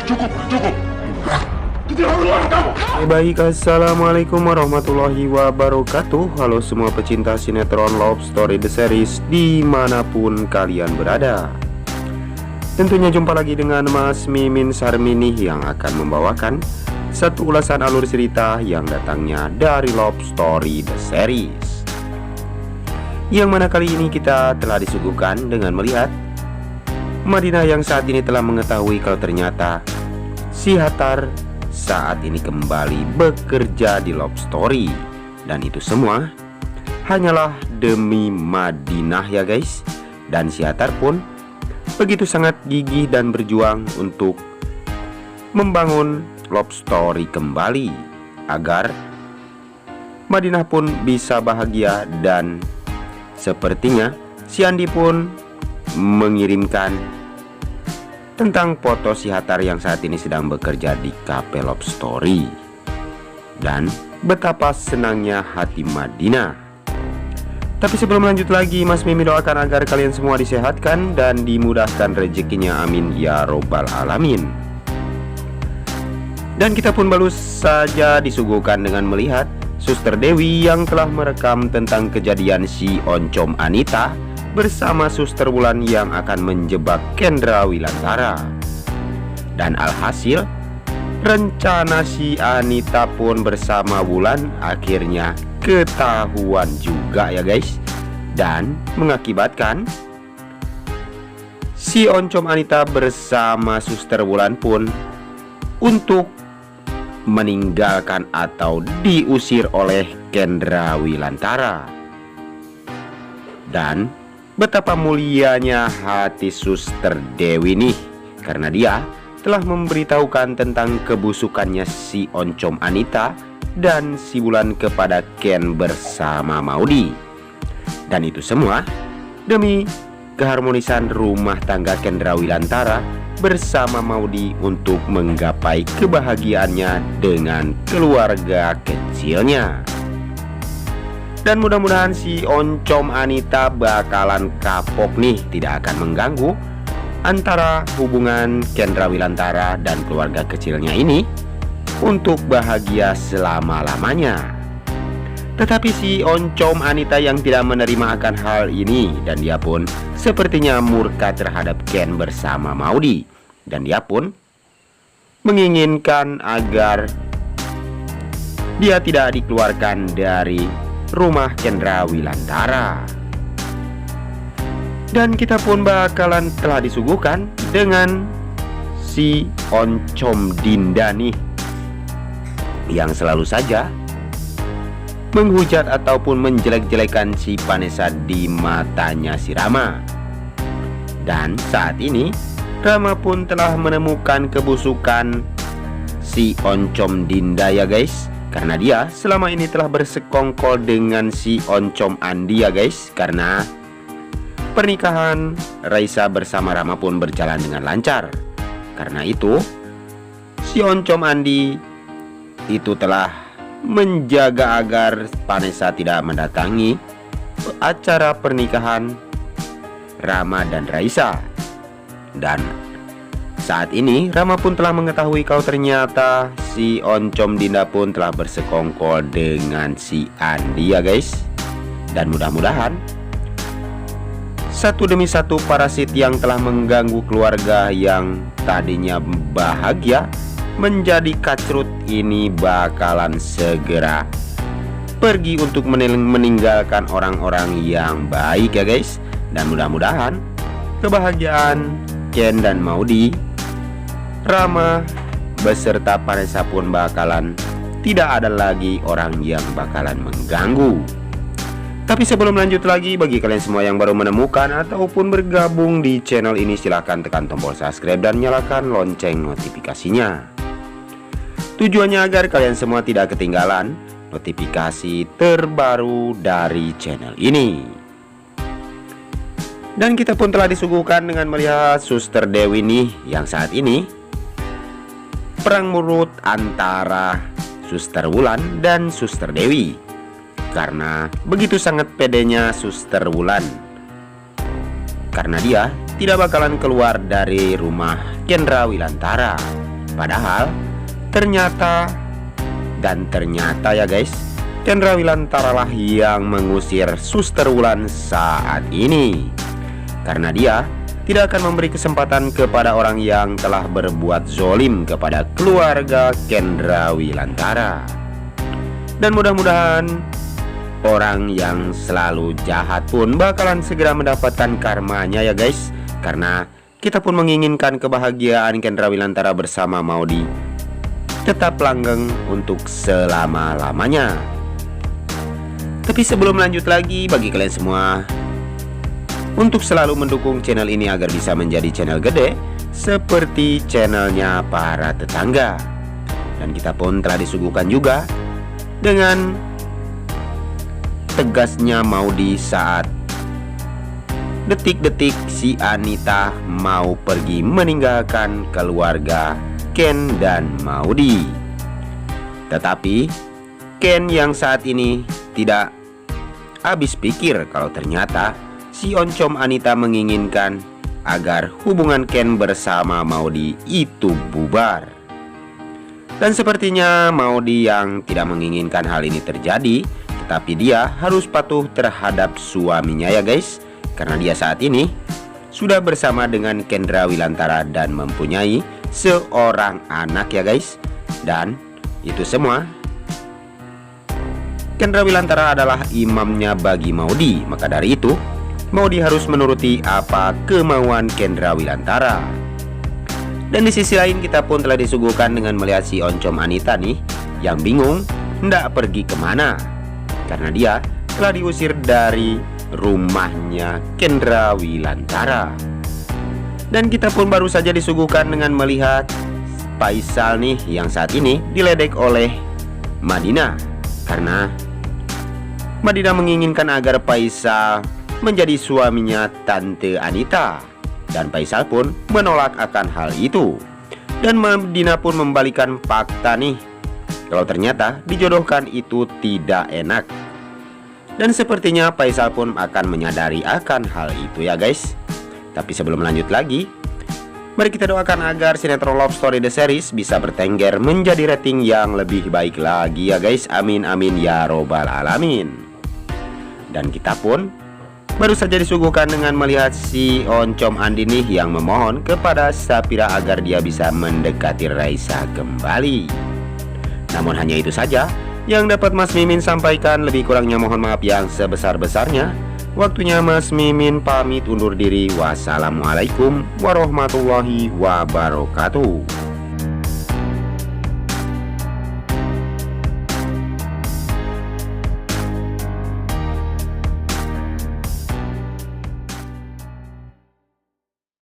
Cukup. Keterlaluan kamu. Baik, assalamualaikum warahmatullahi wabarakatuh. Halo semua pecinta sinetron Love Story The Series dimanapun kalian berada. Tentunya jumpa lagi dengan Mas Mimin Sarmini yang akan membawakan satu ulasan alur cerita yang datangnya dari Love Story The Series, yang mana kali ini kita telah disuguhkan dengan melihat Madinah yang saat ini telah mengetahui kalau ternyata si Hattar saat ini kembali bekerja di Love Story. Dan itu semua hanyalah demi Madinah ya guys. Dan si Hattar pun begitu sangat gigih dan berjuang untuk membangun Love Story kembali agar Madinah pun bisa bahagia. Dan sepertinya si Andi pun mengirimkan tentang foto si Hattar yang saat ini sedang bekerja di Cafe Love Story. Dan betapa senangnya hati Madinah. Tapi sebelum lanjut lagi, Mas Mimi doakan agar kalian semua disehatkan dan dimudahkan rezekinya, amin ya robbal alamin. Dan kita pun baru saja disuguhkan dengan melihat Suster Dewi yang telah merekam tentang kejadian si Oncom Anita bersama Suster Wulan yang akan menjebak Kendra Wilantara. Dan alhasil rencana si Anita pun bersama Wulan akhirnya ketahuan juga ya guys. Dan mengakibatkan si Oncom Anita bersama Suster Wulan pun untuk meninggalkan atau diusir oleh Kendra Wilantara. Dan betapa mulianya hati Suster Dewi nih, karena dia telah memberitahukan tentang kebusukannya si Oncom Anita dan si Wulan kepada Ken bersama Maudi. Dan itu semua demi keharmonisan rumah tangga Kendra Wilantara bersama Maudi untuk menggapai kebahagiaannya dengan keluarga kecilnya. Dan mudah-mudahan si Oncom Anita bakalan kapok nih, tidak akan mengganggu antara hubungan Kendra Wilantara dan keluarga kecilnya ini untuk bahagia selama-lamanya. Tetapi si Oncom Anita yang tidak menerima akan hal ini, dan dia pun sepertinya murka terhadap Ken bersama Maudi. Dan dia pun menginginkan agar dia tidak dikeluarkan dari rumah Kendra Wilantara. Dan kita pun bakalan telah disuguhkan dengan si Oncom Dinda nih, yang selalu saja menghujat ataupun menjelek-jelekan si Vanessa di matanya si Rama. Dan saat ini Rama pun telah menemukan kebusukan si Oncom Dinda ya guys, karena dia selama ini telah bersekongkol dengan si Oncom Andi ya guys. Karena pernikahan Raisa bersama Rama pun berjalan dengan lancar. Karena itu si Oncom Andi itu telah menjaga agar Vanessa tidak mendatangi acara pernikahan Rama dan Raisa. Dan saat ini Rama pun telah mengetahui kalau ternyata si Oncom Dinda pun telah bersekongkol dengan si Andi ya guys. Dan mudah-mudahan satu demi satu parasit yang telah mengganggu keluarga yang tadinya bahagia menjadi kacrut ini bakalan segera pergi untuk meninggalkan orang-orang yang baik ya guys. Dan mudah-mudahan kebahagiaan Ken dan Maudi, Rama beserta Vanessa pun bakalan tidak ada lagi orang yang bakalan mengganggu. Tapi sebelum lanjut lagi, bagi kalian semua yang baru menemukan ataupun bergabung di channel ini, silahkan tekan tombol subscribe dan nyalakan lonceng notifikasinya. Tujuannya agar kalian semua tidak ketinggalan notifikasi terbaru dari channel ini. Dan kita pun telah disuguhkan dengan melihat Suster Dewi nih, yang saat ini perang mulut antara Suster Wulan dan Suster Dewi. Karena begitu sangat pedenya Suster Wulan, karena dia tidak bakalan keluar dari rumah Kendra Wilantara. Padahal ternyata ya guys, Kendra Wilantara lah yang mengusir Suster Wulan saat ini, karena dia tidak akan memberi kesempatan kepada orang yang telah berbuat zolim kepada keluarga Kendra Wilantara. Dan mudah-mudahan orang yang selalu jahat pun bakalan segera mendapatkan karmanya ya guys, karena kita pun menginginkan kebahagiaan Kendra Wilantara bersama Maudy tetap langgeng untuk selama-lamanya. Tapi sebelum lanjut lagi, bagi kalian semua untuk selalu mendukung channel ini agar bisa menjadi channel gede seperti channelnya para tetangga. Dan kita pun telah disuguhkan juga dengan tegasnya Maudy saat detik-detik si Anita mau pergi meninggalkan keluarga Ken dan Maudy. Tetapi Ken yang saat ini tidak habis pikir kalau ternyata si oncom Anita menginginkan agar hubungan Ken bersama Maudy itu bubar. Dan sepertinya Maudy yang tidak menginginkan hal ini terjadi, tetapi dia harus patuh terhadap suaminya ya guys, karena dia saat ini sudah bersama dengan Kendra Wilantara dan mempunyai seorang anak ya guys. Dan itu semua Kendra Wilantara adalah imamnya bagi Maudy, maka dari itu Maudy harus menuruti apa kemauan Kendra Wilantara. Dan di sisi lain kita pun telah disuguhkan dengan melihat si oncom Anita nih yang bingung hendak pergi kemana, karena dia telah diusir dari rumahnya Kendra Wilantara. Dan kita pun baru saja disuguhkan dengan melihat Faisal nih yang saat ini diledek oleh Madina, karena Madina menginginkan agar Faisal menjadi suaminya Tante Anita, dan Faisal pun menolak akan hal itu. Dan Madina pun membalikan fakta nih kalau ternyata dijodohkan itu tidak enak. Dan sepertinya Faisal pun akan menyadari akan hal itu ya guys. Tapi sebelum lanjut lagi, mari kita doakan agar sinetron Love Story The Series bisa bertengger menjadi rating yang lebih baik lagi ya guys. Amin amin ya robbal alamin. Dan kita pun baru saja disuguhkan dengan melihat si oncom Andi nih yang memohon kepada Sapira agar dia bisa mendekati Raisa kembali. Namun hanya itu saja yang dapat Mas Mimin sampaikan, lebih kurangnya mohon maaf yang sebesar-besarnya. Waktunya Mas Mimin pamit undur diri. Wassalamualaikum warahmatullahi wabarakatuh.